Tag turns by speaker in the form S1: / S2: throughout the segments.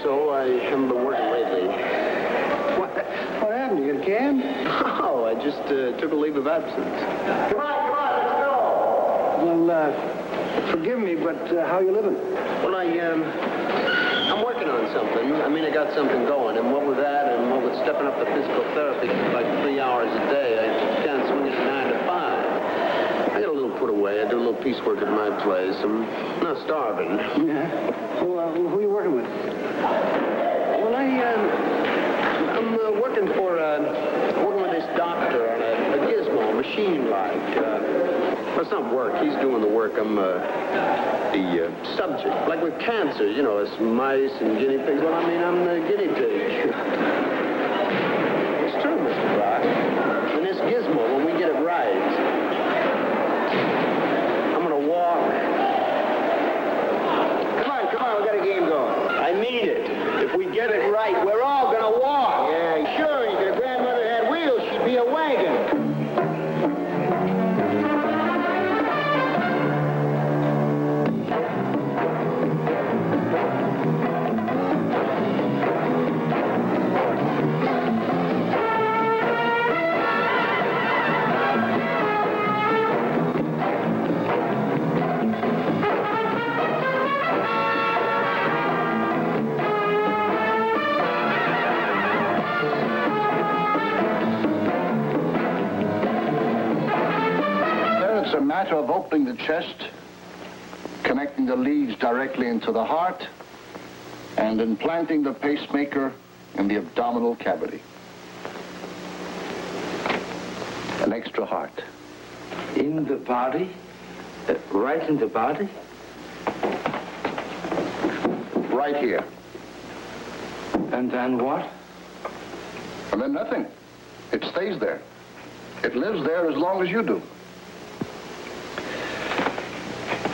S1: so. I haven't been working lately.
S2: What happened? You get a can?
S1: Oh, I just took a leave of absence. Come on, let's go.
S2: Well, forgive me, but how you living?
S1: Well, I'm working on something. I mean, I got something going, and what with that, and what with stepping up the physical therapy like 3 hours a day, I can't swing it 9 to 5. I got a little put away. I do a little piecework at my place. I'm not starving.
S2: Yeah. Well, who are you working with?
S1: Well, I'm working with this doctor on a gizmo, machine-like. Well, it's not work. He's doing the work. I'm the subject. Like with cancer, you know, it's mice and guinea pigs. Well, I mean, I'm the guinea pig. It's true, Mr. Brock. And this gizmo, when we get it right, I'm going to walk. Come on, we got a game going. I mean it. If we get it right, we're all going to walk.
S3: Yeah, sure. If your grandmother had wheels, she'd be a wagon.
S4: It's a matter of opening the chest, connecting the leads directly into the heart, and implanting the pacemaker in the abdominal cavity. An extra heart.
S5: In the body? Right in the body?
S4: Right here.
S5: And then what?
S4: And then nothing. It stays there. It lives there as long as you do.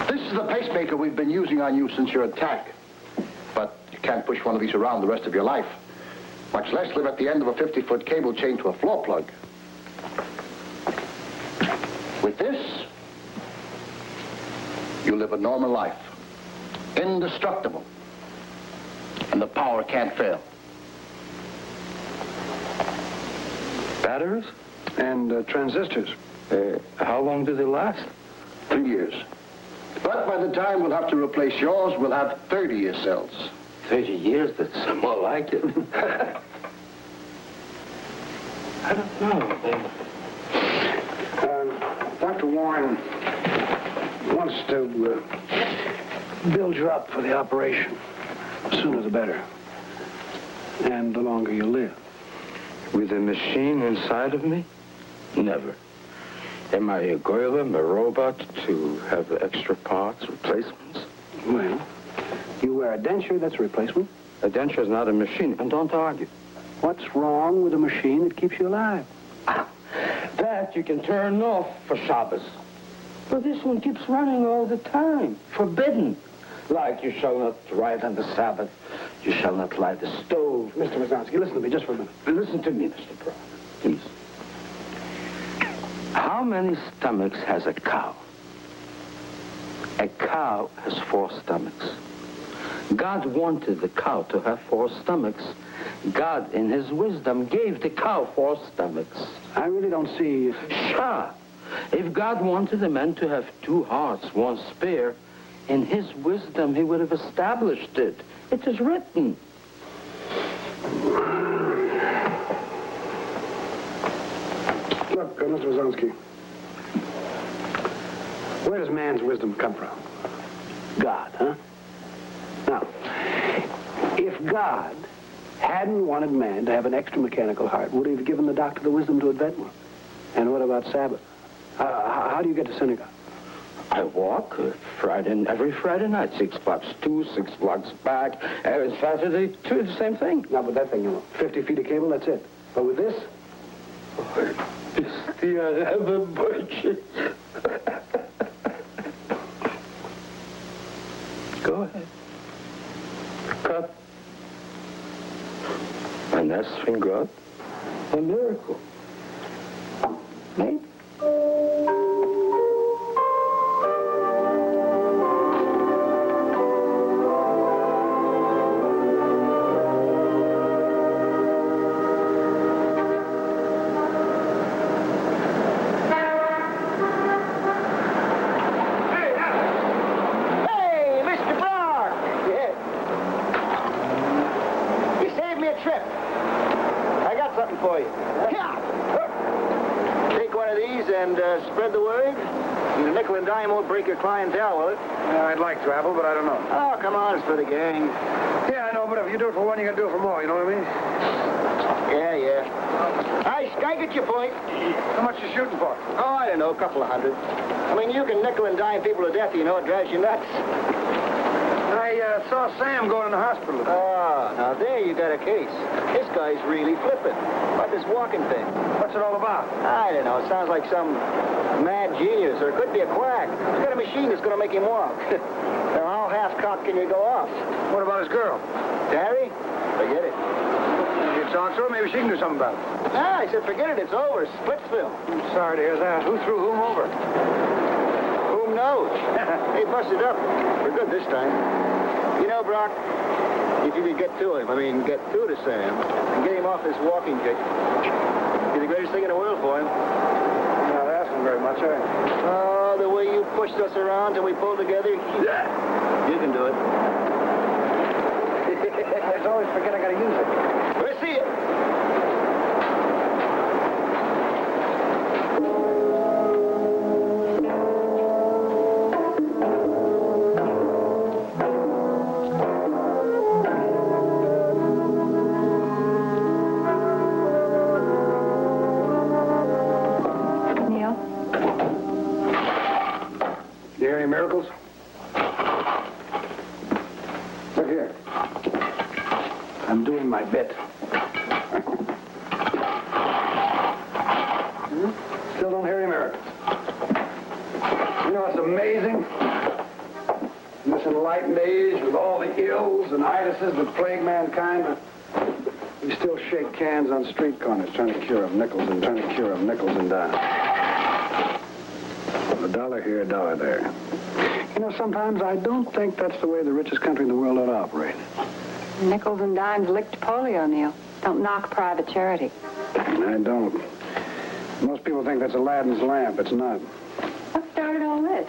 S4: This is the pacemaker we've been using on you since your attack. But you can't push one of these around the rest of your life, much less live at the end of a 50-foot cable chained to a floor plug. With this, you live a normal life, indestructible, and the power can't fail.
S5: Batteries?
S2: And transistors.
S5: How long do they last?
S4: 3 years. But by the time we'll have to replace yours, we'll have 30-year cells.
S5: 30 years? That's more like it. I don't know.
S2: Dr. Warren wants to build you up for the operation. The sooner the better. And the longer you live.
S5: With a machine inside of me? Never. Am I a golem, a robot, to have extra parts, replacements?
S2: Well, you wear a denture, that's a replacement.
S5: A denture is not a machine, and don't argue.
S2: What's wrong with a machine that keeps you alive?
S5: That you can turn off for Shabbos. But this one keeps running all the time. Forbidden. Like you shall not write on the Sabbath. You shall not light the stove.
S2: Mr. Mazansky, listen to me just for a minute.
S5: Listen to me, Mr. Brown, please. How many stomachs has a cow? A cow has 4 stomachs. God wanted the cow to have 4 stomachs. God, in his wisdom, gave the cow 4 stomachs.
S2: I really don't see...
S5: Sure. If God wanted the man to have 2 hearts, 1 spare, in his wisdom, he would have established it. It is written.
S2: Look, Mr. Mazansky, where does man's wisdom come from? God, huh? Now, if God hadn't wanted man to have an extra mechanical heart, would he have given the doctor the wisdom to invent one? And what about Sabbath? How do you get to synagogue?
S5: I walk every Friday night, 6 blocks to, 6 blocks back. Every Saturday, too, the same thing.
S2: Now, with that thing, you know, 50 feet of cable, that's it. But with this?
S5: It's the other budget. Go ahead. Cut. And that's from God. A miracle. Maybe.
S3: trip. I got something for you. Take one of these and spread the word. The nickel and dime won't break your clientele, will it?
S2: I'd like to, Apple, but I don't know.
S3: Oh, come on, it's for the gang.
S2: Yeah, I know, but if you do it for one, you gotta do it for more, you know what I mean?
S3: Yeah. I get your point.
S2: How much you shooting for?
S3: Oh, I don't know, a couple of hundred. I mean, you can nickel and dime people to death, you know, it drives you nuts.
S2: I saw Sam going in the hospital.
S3: Oh, now there you got a case. This guy's really flipping. About this walking thing.
S2: What's it all about?
S3: I don't know, it sounds like some mad genius, or it could be a quack. He's got a machine that's gonna make him walk. Now, how half-cocked can you go off?
S2: What about his girl?
S3: Terry? Forget it.
S2: You talk to her, maybe she can do something about it.
S3: Ah, I said forget it, it's over. Splitsville.
S2: I'm sorry to hear that. Who threw whom over?
S3: Who knows? They busted up. We're good this time. You know, Brock, if you could get to him, get through to Sam, and get him off this walking kick, it'd be the greatest thing in the world for him.
S2: You're not asking very much, are you?
S3: Oh, the way you pushed us around till we pulled together, you can do it.
S2: I always forget I gotta use it.
S3: We'll see you.
S2: You hear any miracles? Look here. I'm doing my bit. Still don't hear any miracles. You know what's amazing? In this enlightened age with all the ills and itises that plague mankind, we still shake cans on street corners trying to cure them nickels and dimes. A dollar here, a dollar there. You know, sometimes I don't think that's the way the richest country in the world ought to operate.
S6: Nickels and dimes licked polio, Neil. Don't knock private charity.
S2: I don't. Most people think that's Aladdin's lamp. It's not.
S6: What started all this?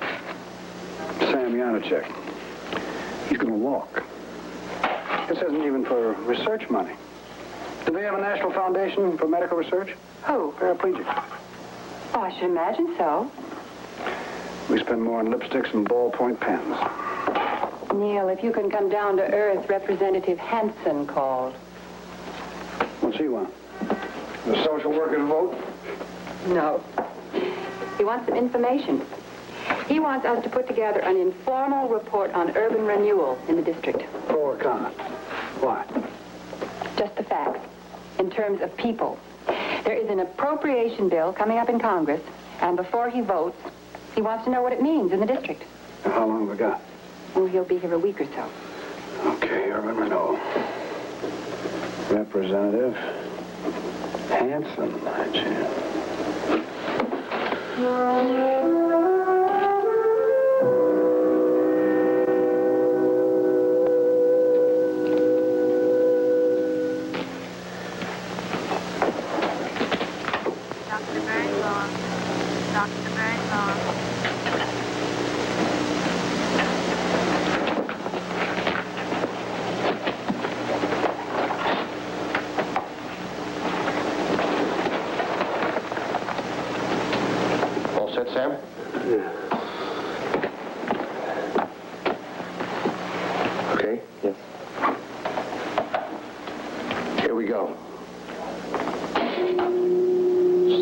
S2: Sam Janacek. He's going to walk. This isn't even for research money. Do they have a national foundation for medical research?
S6: Who?
S2: Paraplegics.
S6: Oh, I should imagine so.
S2: We spend more on lipsticks and ballpoint pens.
S6: Neil, if you can come down to earth, Representative Hanson called.
S2: What's he want? The social workers vote?
S6: No. He wants some information. He wants us to put together an informal report on urban renewal in the district.
S2: Pro or con? Why?
S6: Just the facts, in terms of people. There is an appropriation bill coming up in Congress, and before he votes, he wants to know what it means in the district.
S2: How long have we got?
S6: Oh, he'll be here a week or so.
S2: Okay, urban renewal. Representative Hanson, aren't you?
S7: Dr. Birnbaum. Dr. Birnbaum.
S4: All set, Sam?
S2: Yeah.
S4: Okay.
S5: Yes.
S4: Here we go.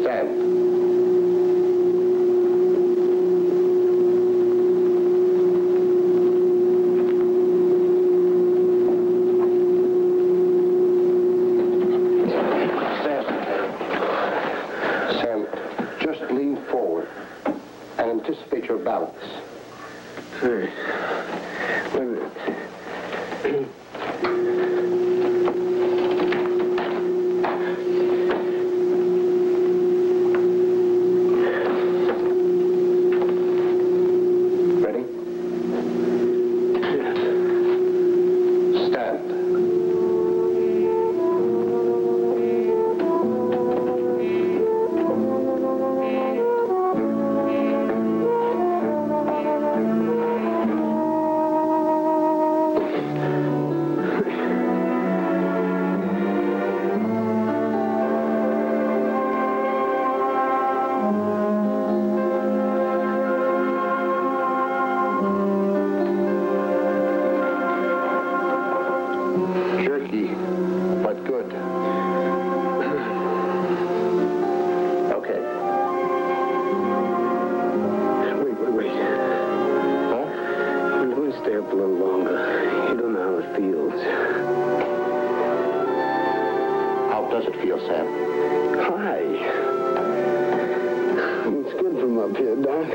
S4: Stand. Sam, just lean forward and anticipate your balance.
S2: Hey. Wait a minute.
S4: Ready? Stand. Jerky, but good.
S1: Okay. Wait.
S4: Huh?
S1: I'm going to stay up a little longer. You don't know how it feels.
S4: How does it feel, Sam?
S1: Hi. It's good from up here, Doc.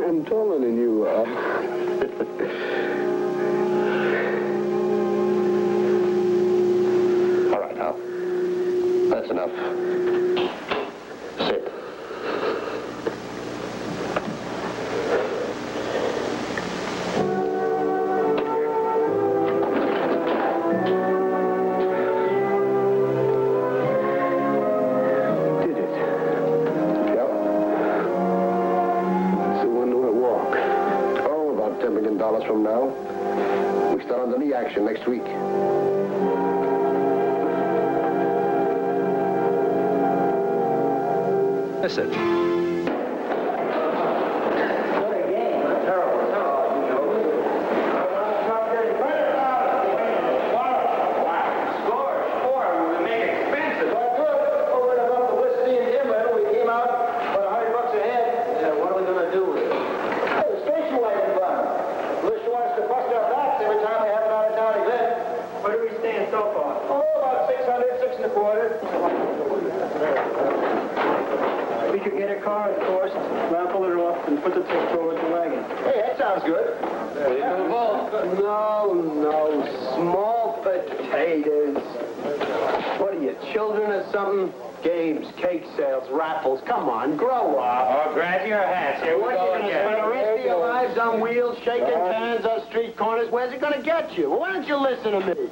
S1: I'm taller than you are.
S4: All right, Hal. That's enough. Sit.
S1: Did it?
S4: Yep.
S1: So when do I walk?
S4: Oh, about $10 million from now. We start on the knee action next week.
S5: Listen.
S2: We could get a car, of course, raffle it off, and put the tick towards the wagon.
S3: Hey, that sounds good.
S1: No, small potatoes. What are you, children or something? Games, cake sales, raffles. Come on, grow up.
S8: Oh, grab your hats. Here we
S1: What,
S8: go
S1: you're going to
S8: again.
S1: spend the rest of your lives on wheels, shaking cans on street corners? Where's it going to get you? Why don't you listen to me?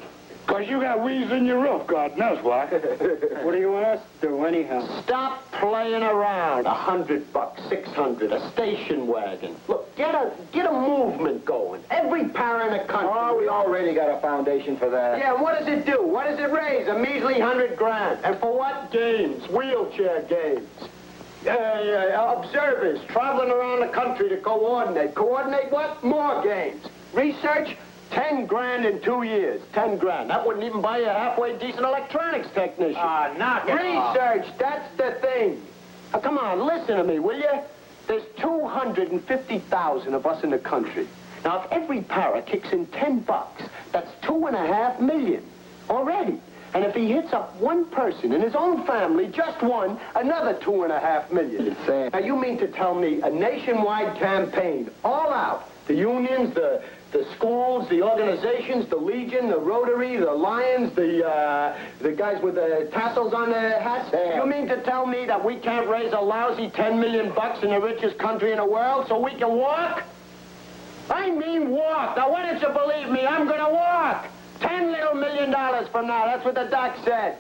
S2: Because you got weeds in your roof, God knows why. What do you want us to do anyhow?
S1: Stop playing around. $100, $600, a station wagon. Look, get a movement going. Every parent in the country.
S3: Oh, we already got a foundation for that.
S1: Yeah, and what does it do? What does it raise? A measly $100,000. And for what? Games, wheelchair games. Observers traveling around the country to coordinate. Coordinate what? More games. Research? $10,000 in 2 years. $10,000. That wouldn't even buy you a halfway decent electronics technician.
S8: Knock it off.
S1: Research, that's the thing. Now, come on, listen to me, will you? There's 250,000 of us in the country. Now, if every para kicks in $10, that's $2.5 million already. And if he hits up one person in his own family, just one, another $2.5 million.
S3: Sam.
S1: Now, you mean to tell me a nationwide campaign, all out, the unions, the schools, the organizations, the Legion, the Rotary, the Lions, the guys with the tassels on their hats.
S3: Sam.
S1: You mean to tell me that we can't raise a lousy $10 million in the richest country in the world so we can walk? I mean walk. Now, why don't you believe me? I'm going to walk. $10 little million from now. That's what the doc said.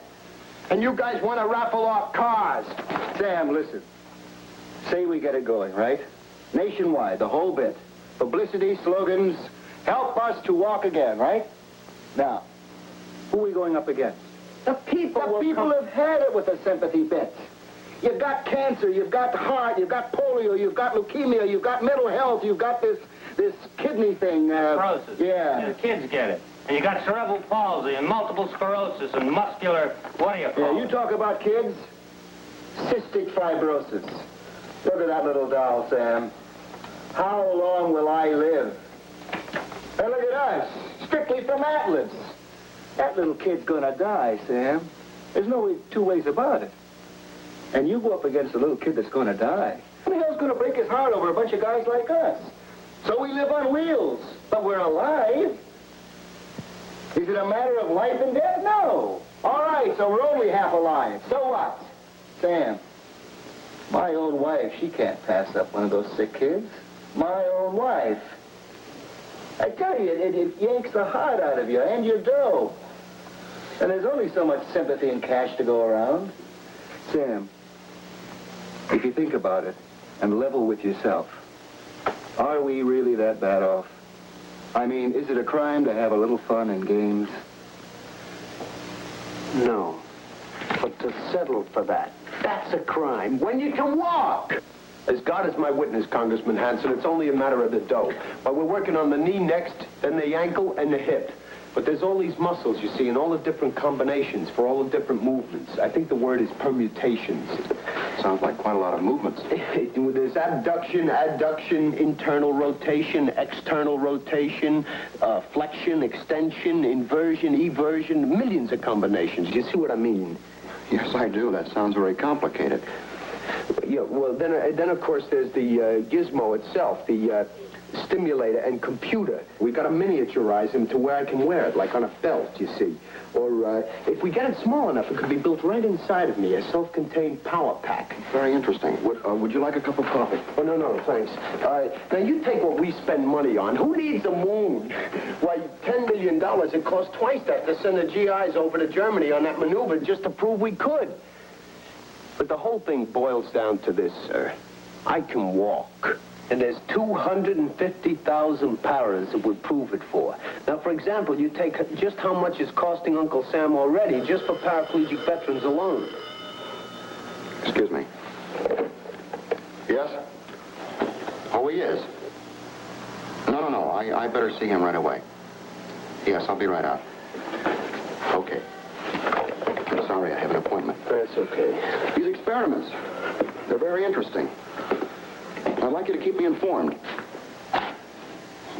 S1: And you guys want to raffle off cars.
S3: Sam, listen. Say we get it going, right? Nationwide, the whole bit. Publicity, slogans, help us to walk again, right? Now, who are we going up against?
S1: The people
S3: The people have had it with the sympathy bits. You've got cancer, you've got heart, you've got polio, you've got leukemia, you've got mental health, you've got this kidney thing.
S8: Sclerosis.
S3: Yeah.
S8: The kids get it. And you got cerebral palsy and multiple sclerosis and muscular, what do you call
S3: Yeah,
S8: it?
S3: you talk about kids. Cystic fibrosis. Look at that little doll, Sam. How long will I live? And look at us, strictly from Atlas. That little kid's gonna die, Sam. There's no two ways about it. And you go up against a little kid that's gonna die. Who the hell's gonna break his heart over a bunch of guys like us? So we live on wheels, but we're alive. Is it a matter of life and death? No. All right, so we're only half alive. So what? Sam, my own wife, she can't pass up one of those sick kids. My own wife. I tell you, it yanks the heart out of you and your dough. And there's only so much sympathy and cash to go around. Sam, if you think about it and level with yourself, are we really that bad off? I mean, is it a crime to have a little fun and games?
S1: No. But to settle for that, that's a crime when you can walk. As God is my witness, Congressman Hanson, it's only a matter of the dough. But we're working on the knee next, then the ankle and the hip. But there's all these muscles, you see, and all the different combinations for all the different movements. I think the word is permutations.
S4: Sounds like quite a lot of movements.
S1: There's abduction, adduction, internal rotation, external rotation, flexion, extension, inversion, eversion, millions of combinations. You see what I mean?
S4: Yes, I do. That sounds very complicated.
S1: Yeah, well, then of course, there's the gizmo itself, the stimulator and computer. We got to miniaturize him to where I can wear it, like on a belt, you see. Or if we get it small enough, it could be built right inside of me, a self-contained power pack.
S4: Very interesting. Would you like a cup of coffee?
S1: Oh, no, thanks. Now, you take what we spend money on. Who needs a moon? Why, $10 million, it cost twice that to send the GIs over to Germany on that maneuver just to prove we could. But the whole thing boils down to this, sir. I can walk. And there's 250,000 paras that would prove it for. Now, for example, you take just how much is costing Uncle Sam already just for paraplegic veterans alone.
S4: Excuse me. Yes? Oh, he is? No. I better see him right away. Yes, I'll be right out. Okay. I'm sorry, I have an appointment.
S1: That's okay.
S4: These experiments, they're very interesting. I'd like you to keep me informed.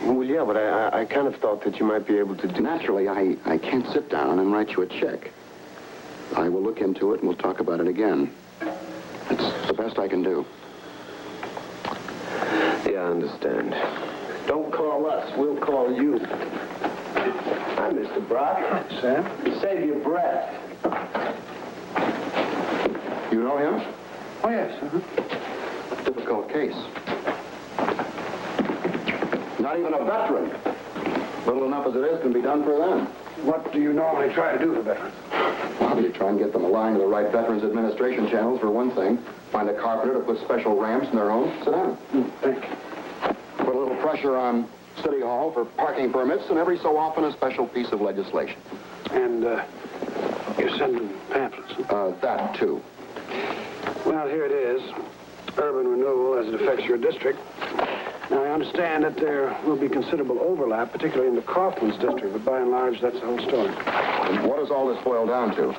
S1: Well, yeah, but I kind of thought that you might be able to do...
S4: Naturally, I can't sit down and write you a check. I will look into it and we'll talk about it again. It's the best I can do.
S1: Yeah, I understand. Don't call us. We'll call you. Hi, Mr. Brock.
S2: Sam?
S1: Save your breath.
S4: You know him?
S2: Oh, yes.
S4: Difficult case. Not even a veteran. Little enough as it is can be done for them.
S2: What do you normally try to do for veterans?
S4: Well, you try and get them aligned to the right Veterans Administration channels, for one thing. Find a carpenter to put special ramps in their homes. Sit down.
S2: Thank you.
S4: Put a little pressure on City Hall for parking permits, and every so often a special piece of legislation.
S2: And, you send them pamphlets?
S4: That, too.
S2: Well, here it is. Urban renewal as it affects your district. Now, I understand that there will be considerable overlap, particularly in the Kaufman's district, but by and large, that's the whole story.
S4: And what does all this boil down to?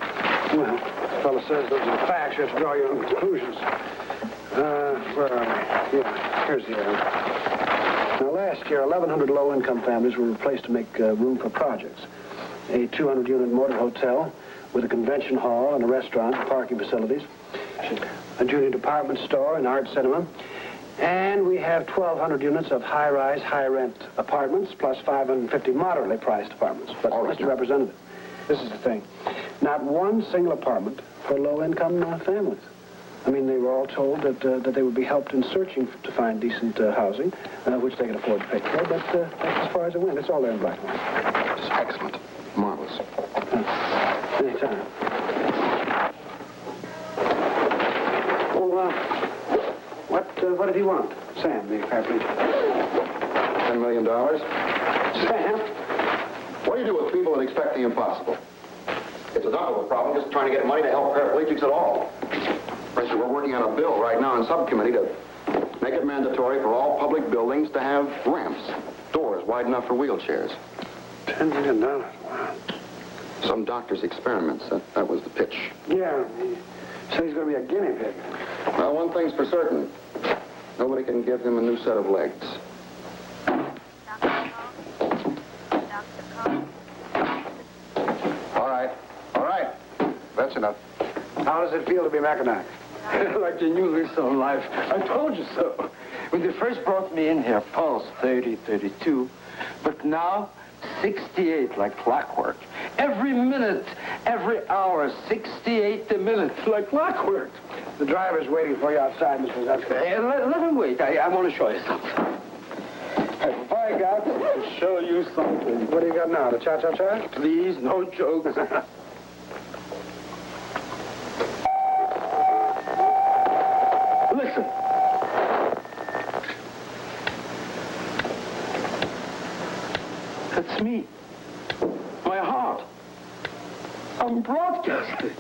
S2: Well, the fellow says those are the facts. You have to draw your own conclusions. Where are we? Yeah, here's the area. Now, last year, 1,100 low-income families were replaced to make room for projects. A 200-unit model hotel with a convention hall and a restaurant, parking facilities, a junior department store, an art cinema, and we have 1,200 units of high-rise, high-rent apartments, plus 550 moderately priced apartments. But, Mr. Representative, this is the thing. Not one single apartment for low-income families. I mean, they were all told that they would be helped in searching to find decent housing, which they could afford to pay for, but that's as far as it went. It's all there in black and white.
S4: It's excellent. Marvelous.
S2: Anytime. Well, what did he want? Sam, the paraplegic.
S4: $10 million?
S2: Sam?
S4: What do you do with people that expect the impossible? It's enough of a problem just trying to get money to help paraplegics at all. For instance, we're working on a bill right now in subcommittee to make it mandatory for all public buildings to have ramps, doors wide enough for wheelchairs.
S2: $10 million? Wow.
S4: Some doctor's experiments, that was the pitch.
S2: Yeah, he said he's going to be a guinea pig.
S4: Well, one thing's for certain. Nobody can give him a new set of legs. All right. That's enough.
S2: How does it feel to be mechanized?
S5: Like the new lease on life. I told you so. When they first brought me in here, pulse 30, 32. But now, 68 like clockwork. Every minute, every hour, 68 a minute like clockwork.
S2: The driver's waiting for you outside, Mr. Zucker.
S5: Let him wait. I want to show you something.
S2: Have I got to show you something? What do you got now, the cha-cha-cha?
S5: Please, no jokes. Listen. That's me. My heart. I'm broadcasting.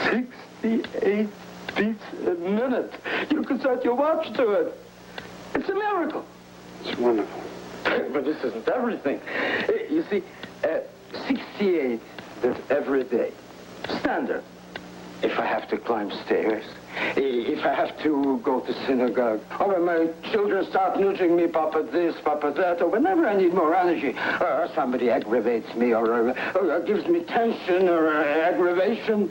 S5: 68 beats a minute. You can set your watch to it. It's a miracle.
S2: It's wonderful.
S5: But this isn't everything. You see, appreciate that every day. Standard. If I have to climb stairs, if I have to go to synagogue, or when my children start nudging me, Papa this, Papa that, or whenever I need more energy, or somebody aggravates me, or gives me tension, or aggravation.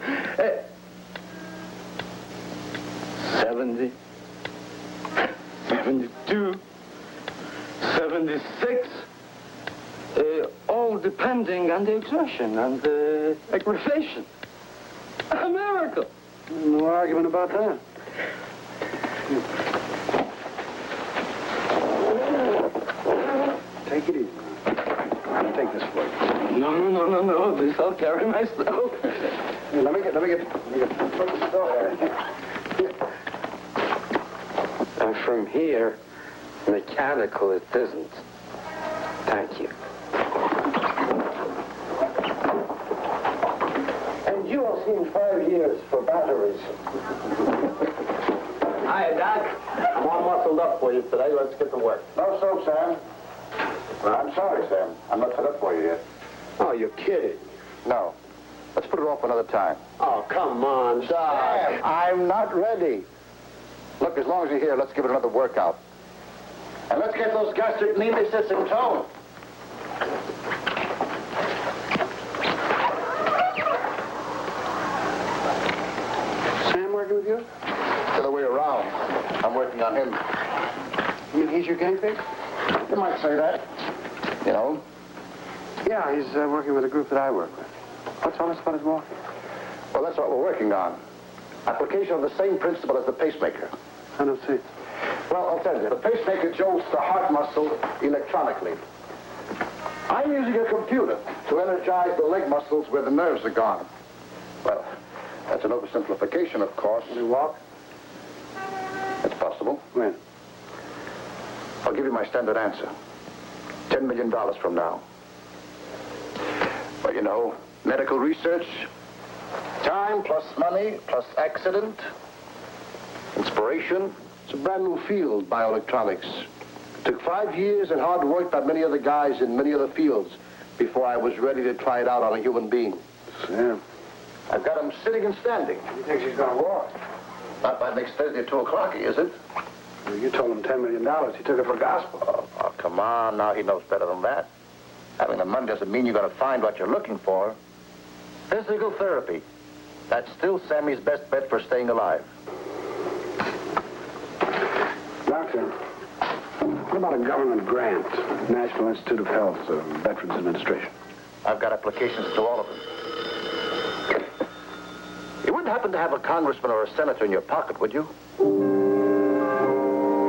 S5: 70, 72, 76, all depending on the exertion and the aggravation. A miracle.
S2: No argument about that. Take it easy. I'll take this for you.
S5: No. This I'll carry myself.
S2: Here, let me get.
S5: And from here, mechanical it isn't. Thank you. And you have seen 5 years for batteries.
S1: Hi, Doc. I'm all muscled up for you today. Let's get to work.
S4: No soap, Sam. Well, I'm sorry, Sam. I'm not set up for you yet.
S1: Oh, you're kidding.
S4: No. Let's put it off another time.
S1: Oh, come on, Doc.
S4: Sam, I'm not ready. Look, as long as you're here, let's give it another workout. And let's get those gastric nemesis in tone.
S2: Sam working with you?
S4: The other way around. I'm working on him.
S2: You mean he's your gang pig?
S4: You might say that. You know?
S2: Yeah, he's working with a group that I work with. What's all this about his walking?
S4: Well, that's what we're working on. Application of the same principle as the pacemaker.
S2: I don't see.
S4: Well, I'll tell you. The pacemaker jolts the heart muscle electronically. I'm using a computer to energize the leg muscles where the nerves are gone. Well, that's an oversimplification, of course.
S2: Will he walk?
S4: It's possible.
S2: When?
S4: I'll give you my standard answer. $10 million from now. But, you know, medical research, time plus money plus accident, inspiration.
S2: It's a brand new field, bioelectronics. It took 5 years and hard work by many other guys in many other fields before I was ready to try it out on a human being.
S4: Sam, I've got him sitting and standing.
S2: You think she's gonna walk?
S4: Not by next Thursday at 2 o'clock, is it?
S2: Well, you told him $10 million. He took it for gospel.
S4: Oh, come on. Now he knows better than that. Having the money doesn't mean you're going to find what you're looking for. Physical therapy. That's still Sammy's best bet for staying alive.
S2: Doctor, what about a government grant? National Institute of Health, Veterans Administration.
S4: I've got applications to all of them. You wouldn't happen to have a congressman or a senator in your pocket, would you?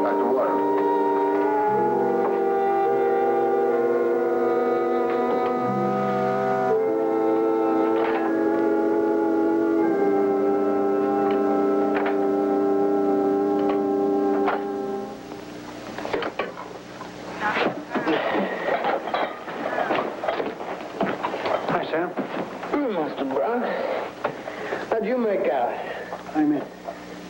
S4: Dr. Warren.
S2: Hi, Sam.
S5: Mr. Brown, how'd you make out?
S2: What do you mean?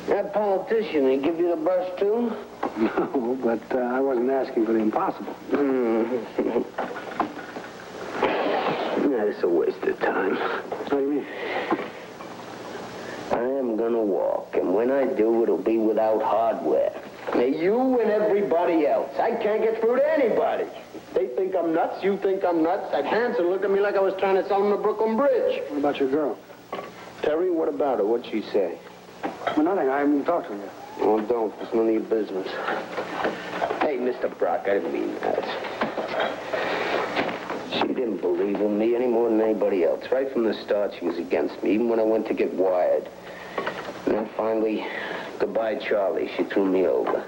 S5: That politician, he give you the brush, too?
S2: No, but I wasn't asking for the impossible.
S5: That's a waste of time.
S2: What do you mean?
S5: I am gonna walk, and when I do, it'll be without hardware. Now, you and everybody else. I can't get through to anybody. They think I'm nuts, you think I'm nuts. That Hanson looked at me like I was trying to sell him the Brooklyn Bridge.
S2: What about your girl?
S5: Terry, what about her? What'd she say?
S2: Well, nothing. I haven't even talked to her yet.
S5: Oh, don't. It's none of your business. Hey, Mr. Brock, I didn't mean that. She didn't believe in me any more than anybody else. Right from the start, she was against me, even when I went to get wired. And then finally, goodbye, Charlie. She threw me over.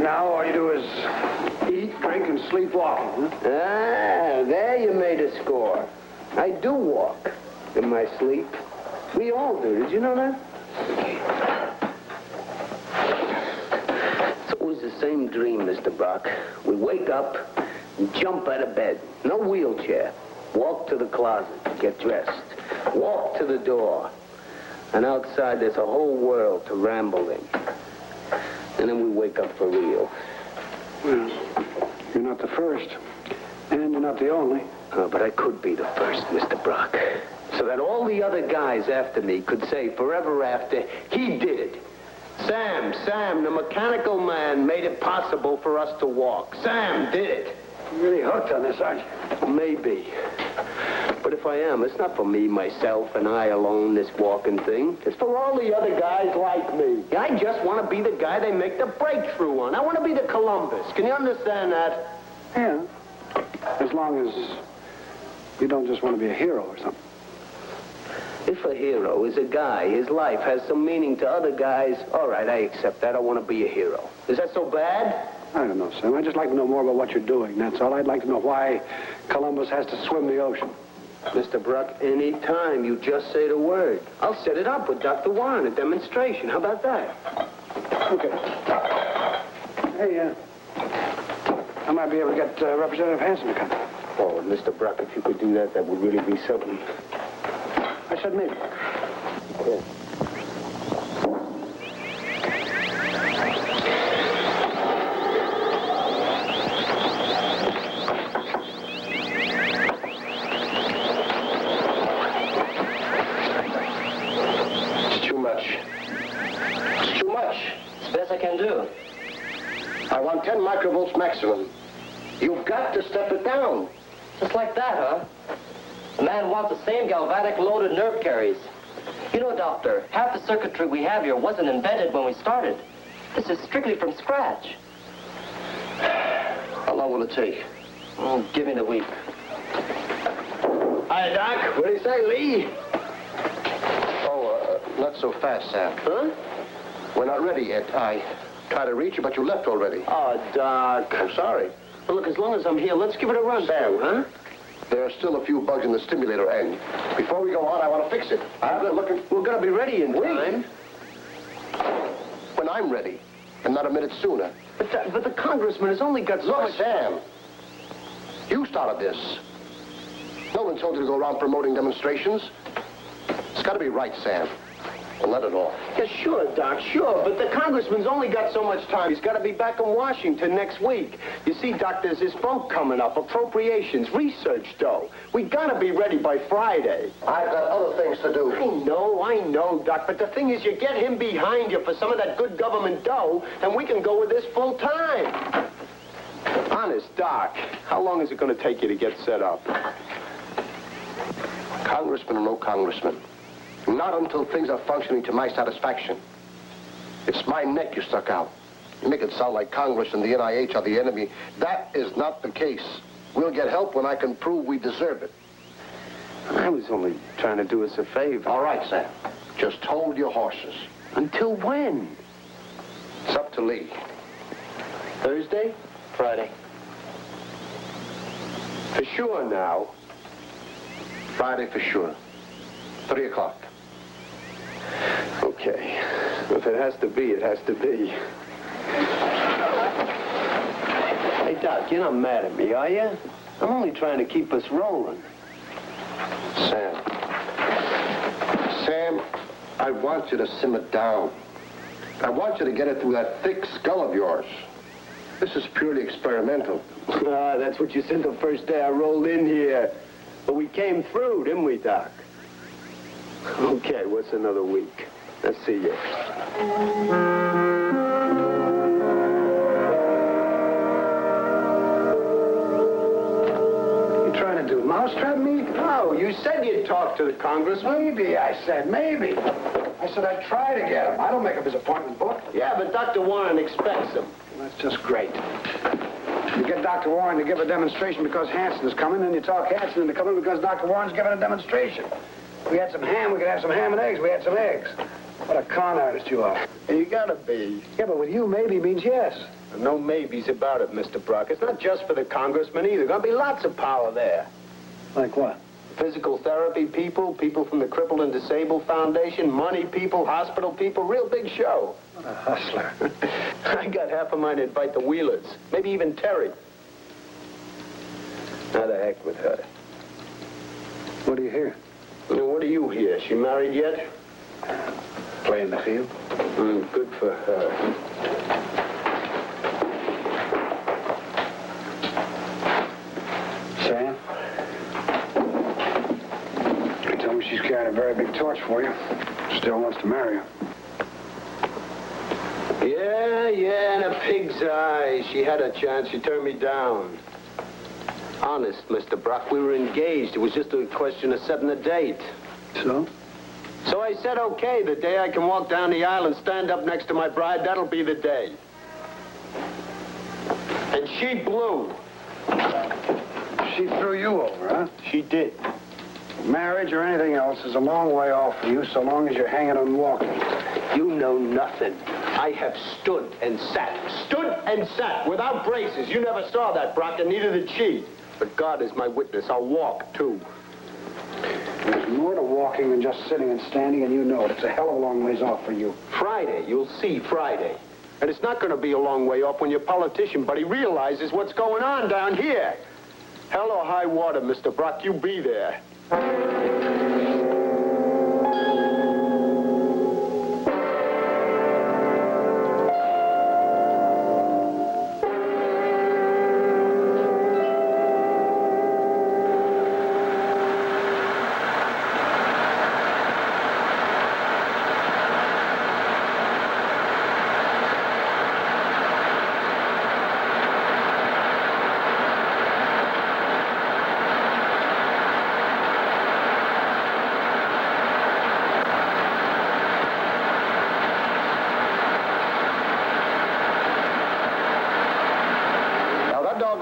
S2: Now all you do is eat, drink, and sleep walking, huh?
S5: Ah, there you made a score. I do walk in my sleep. We all do. Did you know that? It's always the same dream, Mr. Brock. We wake up and jump out of bed. No wheelchair. Walk to the closet, get dressed. Walk to the door. And outside, there's a whole world to ramble in. And then we wake up for real.
S2: Well, you're not the first, and you're not the only. But I could be the first, Mr. Brock. So that all the other guys after me could say forever after, he did it.
S1: Sam, the mechanical man made it possible for us to walk. Sam did it.
S2: You're really hooked on this, aren't you?
S1: Maybe. But if I am, it's not for me, myself, and I alone, this walking thing. It's for all the other guys like me. I just want to be the guy they make the breakthrough on. I want to be the Columbus. Can you understand that?
S2: Yeah. As long as you don't just want to be a hero or something.
S1: If a hero is a guy, his life has some meaning to other guys, all right, I accept that. I want to be a hero. Is that so bad?
S2: I don't know, Sam. I'd just like to know more about what you're doing. That's all. I'd like to know why Columbus has to swim the ocean.
S1: Mr. Bruck, any time you just say the word. I'll set it up with Dr. Warren, a demonstration. How about that?
S2: Okay. Hey, I might be able to get Representative Hanson to come.
S1: Oh, Mr. Bruck, if you could do that, that would really be something.
S2: I said maybe.
S1: Yeah.
S4: It's too much. It's too much.
S9: It's the best I can do.
S4: I want 10 microvolts maximum. You've got to step it down.
S9: Just like that, huh? The man wants the same galvanic loaded nerve carries. You know, Doctor, half the circuitry we have here wasn't invented when we started. This is strictly from scratch.
S4: How long will it take?
S9: Oh, give me the week.
S1: Hi, Doc. What do you say, Lee?
S4: Oh, not so fast, Sam.
S1: Huh?
S4: We're not ready yet. I tried to reach you, but you left already.
S1: Oh, Doc.
S4: I'm sorry.
S1: Well, look, as long as I'm here, let's give it a run through, huh?
S4: There are still a few bugs in the stimulator end. Before we go on, I want to fix it.
S1: We're going to be ready in time.
S4: When I'm ready, and not a minute sooner.
S1: But the congressman has only got so
S4: Look,
S1: much...
S4: Sam, you started this. No one told you to go around promoting demonstrations. It's got to be right, Sam. Well, let it off.
S1: Yeah, sure, Doc, sure. But the congressman's only got so much time. He's got to be back in Washington next week. You see, Doc, there's this vote coming up. Appropriations, research dough. We got to be ready by Friday.
S4: I've got other things to do.
S1: I know, Doc. But the thing is, you get him behind you for some of that good government dough, and we can go with this full time. Honest, Doc, how long is it going to take you to get set up?
S4: Congressman or no congressman. Not until things are functioning to my satisfaction. It's my neck you stuck out. You make it sound like Congress and the NIH are the enemy. That is not the case. We'll get help when I can prove we deserve it.
S1: I was only trying to do us a favor.
S4: All right, Sam. Just hold your horses.
S1: Until when?
S4: It's up to Lee.
S1: Thursday?
S9: Friday.
S1: For sure now.
S4: Friday for sure. 3 o'clock.
S1: Okay. If it has to be, it has to be. Hey, Doc, you're not mad at me, are you? I'm only trying to keep us rolling.
S4: Sam. Sam, I want you to simmer down. I want you to get it through that thick skull of yours. This is purely experimental.
S1: Ah, that's what you said the first day I rolled in here. But we came through, didn't we, Doc? Okay, what's another week? Let's see you.
S2: You trying to do mousetrap me?
S1: No, you said you'd talk to the congressman.
S2: Maybe, I said, maybe. I said I'd try to get him. I don't make up his appointment book.
S1: Yeah, but Dr. Warren expects him.
S2: That's just great. You get Dr. Warren to give a demonstration because Hanson's coming, then you talk Hanson into coming because Dr. Warren's giving a demonstration. If we had some ham, we could have some ham and eggs. We had some eggs. What a con artist you are.
S1: You gotta be.
S2: Yeah, but with you, maybe means yes.
S1: No maybes about it, Mr. Brock. It's not just for the congressman either. Gonna be lots of power there.
S2: Like what?
S1: Physical therapy people, people from the Crippled and Disabled Foundation, money people, hospital people, real big show.
S2: What a hustler.
S1: I got half of mine to invite the Wheelers, maybe even Terry. Now the heck with her.
S2: What do you hear?
S1: What do you hear? She married yet?
S2: Playing the field.
S1: Good for her.
S2: Sam, she's carrying a very big torch for you. Still wants to marry you.
S1: Yeah, and a pig's eye. She had a chance. She turned me down. Honest, Mr. Brock, we were engaged. It was just a question of setting a date.
S2: So?
S1: So I said, okay, the day I can walk down the aisle and stand up next to my bride, that'll be the day. And she blew.
S2: She threw you over, huh?
S1: She did.
S2: Marriage or anything else is a long way off for you, so long as you're hanging on walking.
S1: You know nothing. I have stood and sat without braces. You never saw that, Brock, and neither did she. But God is my witness. I'll walk, too.
S2: There's more to walking than just sitting and standing, and you know it. It's a hell of a long ways off for you.
S1: Friday. You'll see Friday. And it's not going to be a long way off when your politician buddy realizes what's going on down here. Hell or high water, Mr. Brock, you be there.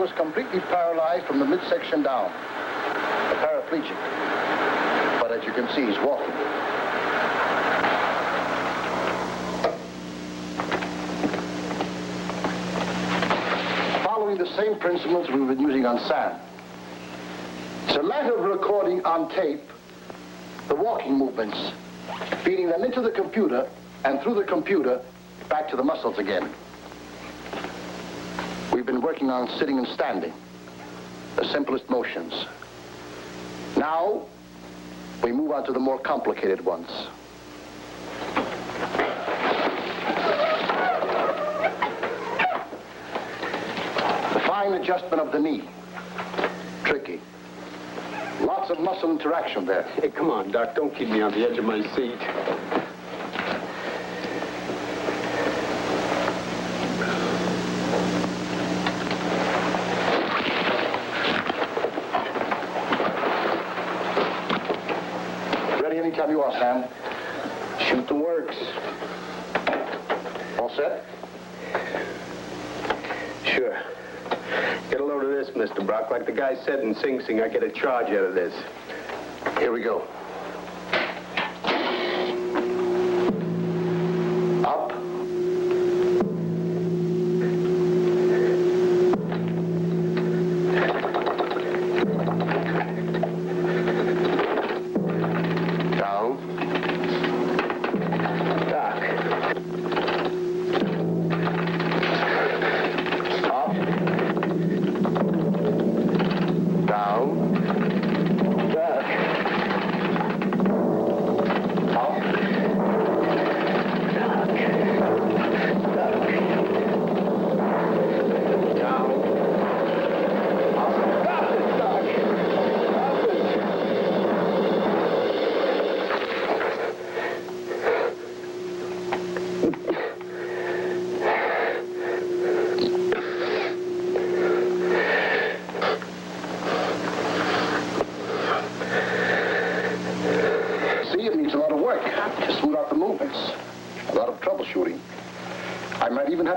S3: Was completely paralyzed from the midsection down, a paraplegic. But as you can see, he's walking. Following the same principles we've been using on Sam. It's a matter of recording on tape the walking movements, feeding them into the computer, and through the computer, back to the muscles again. We've been working on sitting and standing, the simplest motions. Now, we move on to the more complicated ones. The fine adjustment of the knee. Tricky. Lots of muscle interaction there.
S1: Hey, come on, Doc. Don't keep me on the edge of my seat.
S3: Anytime you are, Sam.
S1: Shoot the works.
S3: All set?
S1: Sure. Get a load of this, Mr. Brock. Like the guy said in Sing Sing, I get a charge out of this.
S3: Here we go. Up.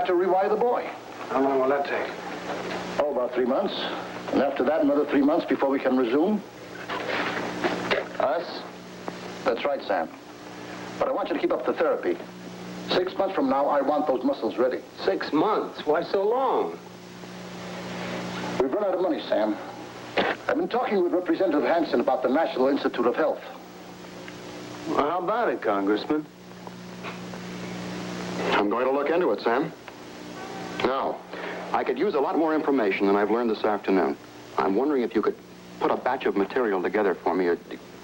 S3: To rewire the boy.
S2: How long will that take?
S3: Oh, about 3 months. And after that, another 3 months before we can resume. Us? That's right, Sam. But I want you to keep up the therapy. 6 months from now, I want those muscles ready.
S1: 6 months? Why so long?
S3: We've run out of money, Sam. I've been talking with Representative Hanson about the National Institute of Health.
S1: Well, how about it, Congressman?
S4: I'm going to look into it, Sam. Now, I could use a lot more information than I've learned this afternoon. I'm wondering if you could put a batch of material together for me,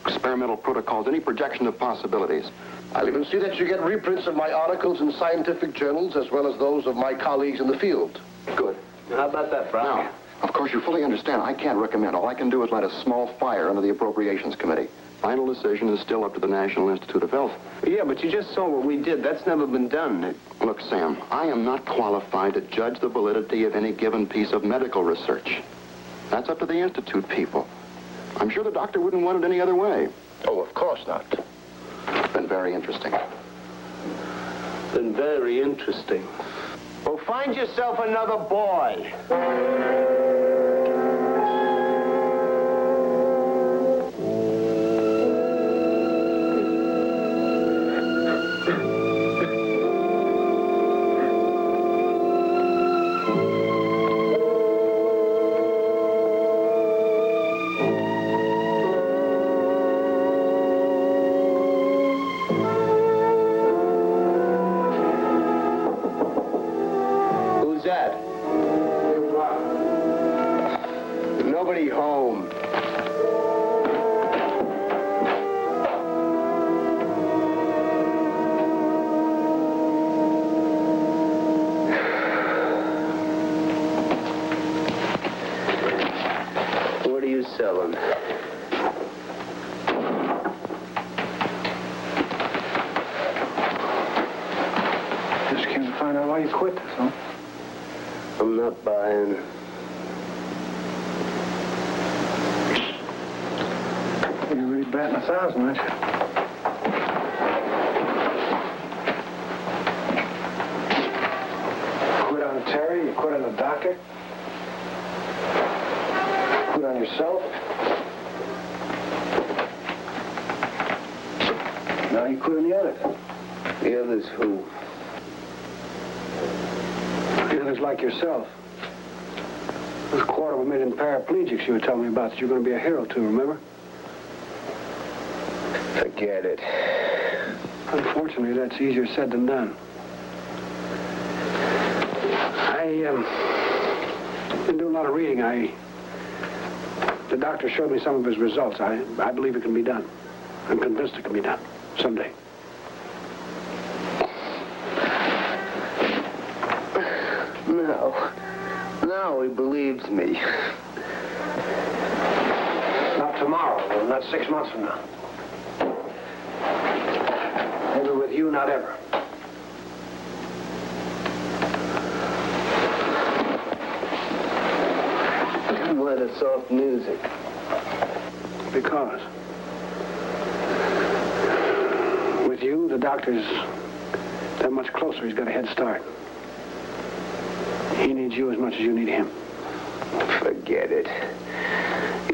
S4: experimental protocols, any projection of possibilities.
S3: I'll even see that you get reprints of my articles in scientific journals as well as those of my colleagues in the field.
S1: Good. How about that, Brock?
S4: Now, Of course, you fully understand I can't recommend. All I can do is light a small fire under the Appropriations Committee. Final decision is still up to the National Institute of Health.
S1: Yeah, but you just saw what we did. That's never been done.
S4: Look, Sam, I am not qualified to judge the validity of any given piece of medical research. That's up to the Institute people. I'm sure the doctor wouldn't want it any other way.
S3: Oh, of course not.
S4: Been very interesting.
S1: Been very interesting. Well, find yourself another boy. Who's that? Nobody home. What are you selling?
S2: Just came to find out why you quit this, huh?
S1: I'm not buying.
S2: You're really batting 1,000, aren't you? Quit on Terry, you quit on the doctor, quit on yourself. Now you quit on the others.
S1: The others who?
S2: The others like yourself. Those 250,000 paraplegics you were telling me about that you're going to be a hero to, remember?
S1: Forget it.
S2: Unfortunately, that's easier said than done. I been doing a lot of reading. The doctor showed me some of his results. I believe it can be done. I'm convinced it can be done someday.
S1: No, he believes me.
S2: Not tomorrow, not 6 months from now. Maybe with you, not ever.
S1: Why the soft music?
S2: Because with you, the doctor's that much closer. He's got a head start. He needs you as much as you need him.
S1: Forget it.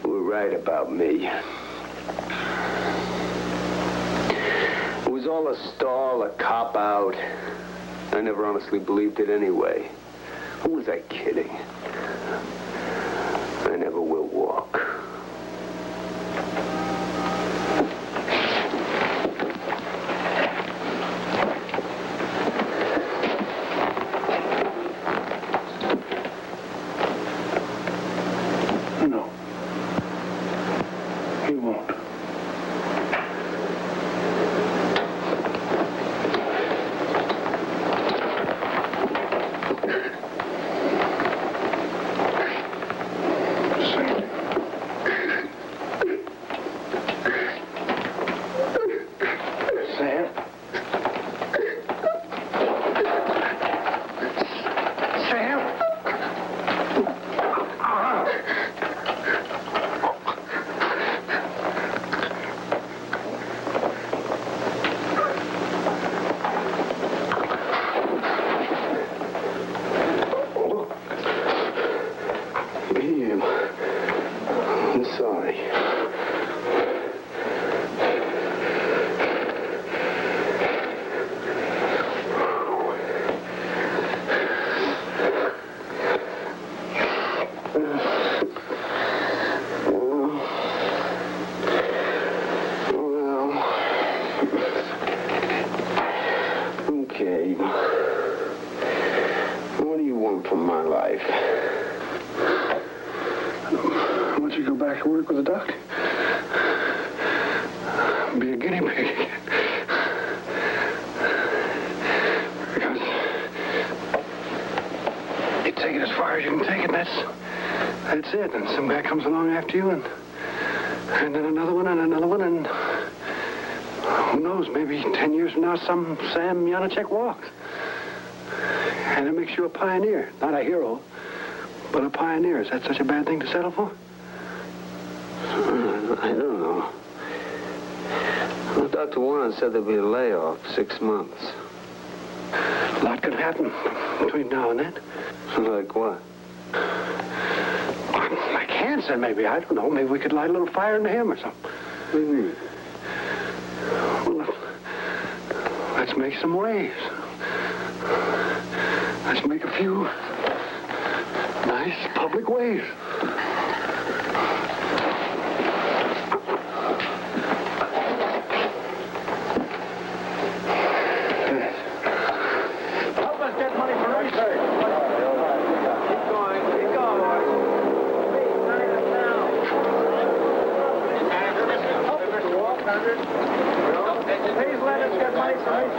S1: You were right about me. It was all a stall, a cop-out. I never honestly believed it anyway. Who was I kidding? I never will walk.
S2: No. He won't.
S1: I'm sorry. Okay. What do you want from my life?
S2: I want you to go back to work with the doctor. Be a guinea pig. Because you take it as far as you can take it. That's it. And some guy comes along after you, and then another one, and another one, and who knows, maybe 10 years from now, some Sam Janacek walks. And it makes you a pioneer. Not a hero, but a pioneer. Is that such a bad thing to settle for?
S5: I don't know. Well, Dr. Warren said there'd be a layoff 6 months.
S2: A lot could happen between now and then.
S5: Like what?
S2: Like cancer, maybe. I don't know. Maybe we could light a little fire into him or something.
S5: What do you mean?
S2: Well, let's make some waves. Let's make a few nice public waves.
S3: Help us get money for research. Keep going. Please let us get money for research.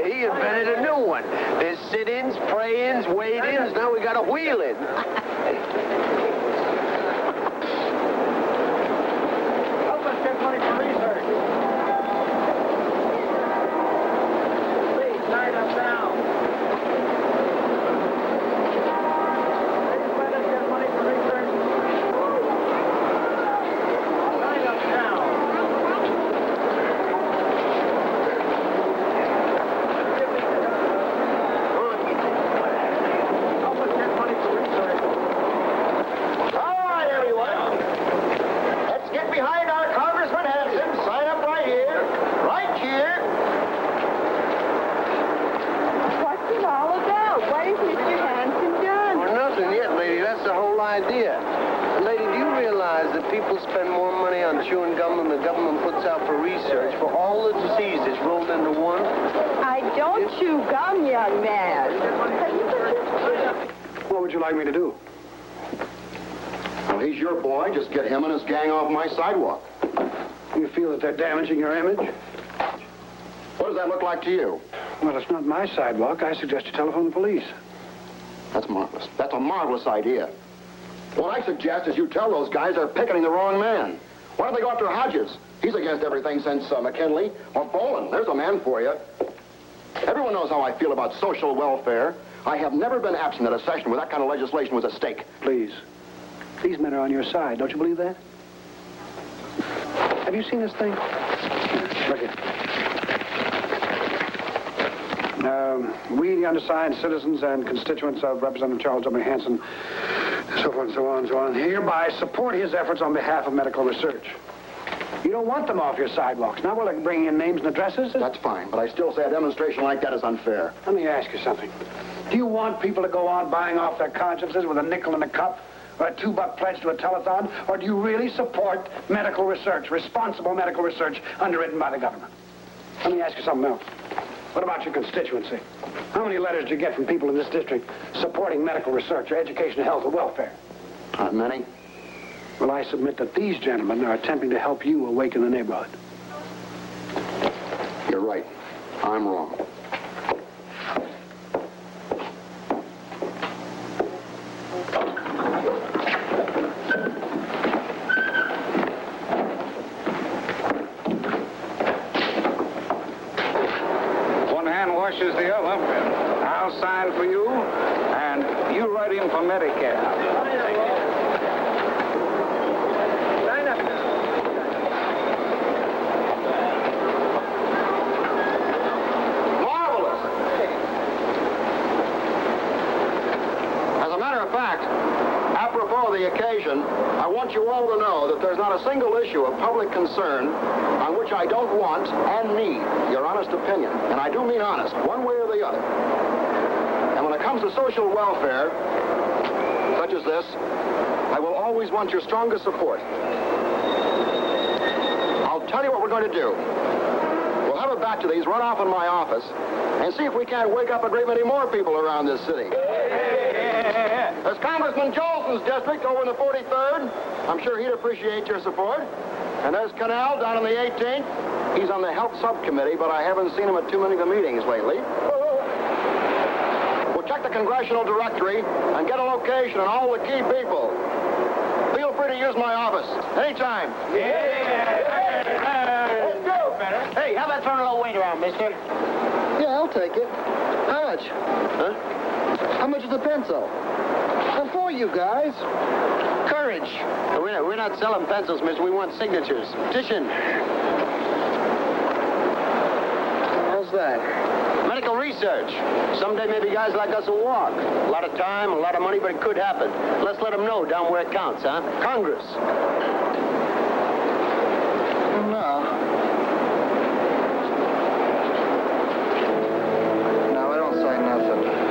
S1: He invented a new one. There's sit-ins, pray-ins, wait-ins. Now we got a wheel-in.
S3: Help us get money for research. Please, sign us now. Please let us get money for research. Sign us now. Help us get money for research. All right, everyone. Let's get behind our Congressman Hanson. Sign up right here. Right here.
S6: What's it all about? What has Mr. Hanson done?
S1: Well, nothing yet, lady. That's the whole idea. Lady, do you realize that people spend more money on chewing gum than the government puts out for research for all the diseases rolled into one?
S6: I don't chew gum, young man.
S2: What would you like me to do?
S4: Well, he's your boy. Just get him and his gang off my sidewalk.
S2: You feel that they're damaging your image?
S4: What does that look like to you?
S2: Well, it's not my sidewalk. I suggest you telephone the police.
S4: That's marvelous. That's a marvelous idea. What I suggest is you tell those guys they're picketing the wrong man. Why don't they go after Hodges? He's against everything since McKinley. Or Bolin. There's a man for you. Everyone knows how I feel about social welfare. I have never been absent at a session where that kind of legislation was at stake.
S2: Please. These men are on your side. Don't you believe that? Have you seen this thing? Look here. We, the undersigned citizens and constituents of Representative Charles W. Hanson, so forth and so on and so on, hereby support his efforts on behalf of medical research. You don't want them off your sidewalks. Now we're like bringing in names and addresses.
S4: That's fine, but I still say a demonstration like that is unfair.
S2: Let me ask you something. Do you want people to go on buying off their consciences with a nickel in a cup or a $2 pledge to a telethon? Or do you really support medical research, responsible medical research underwritten by the government? Let me ask you something else. What about your constituency? How many letters do you get from people in this district supporting medical research or education, health, or welfare?
S4: Not many.
S2: Well, I submit that these gentlemen are attempting to help you awaken the neighborhood.
S4: You're right. I'm wrong.
S10: One hand washes the other. I'll sign for you, and you write in for Medicare.
S4: Apropos of the occasion, I want you all to know that there's not a single issue of public concern on which I don't want and need your honest opinion. And I do mean honest, one way or the other. And when it comes to social welfare, such as this, I will always want your strongest support. I'll tell you what we're going to do. We'll have a batch of these run off in my office and see if we can't wake up a great many more people around this city. There's Congressman Jolson's district over in the 43rd. I'm sure he'd appreciate your support. And there's Cannell down on the 18th. He's on the health subcommittee, but I haven't seen him at too many of the meetings lately. check the congressional directory and get a location on all the key people. Feel free to use my office anytime.
S3: Hey, how about throwing a little weight around, mister?
S4: Yeah, I'll take it. How much? Huh? How much is a pencil? Well, for you guys.
S3: Courage.
S1: We're not selling pencils, mister. We want signatures. Petition.
S3: How's that?
S1: Medical research. Someday maybe guys like us will walk. A lot of time, a lot of money, but it could happen. Let's let them know down where it counts, huh? Congress.
S3: No. No, I don't say nothing.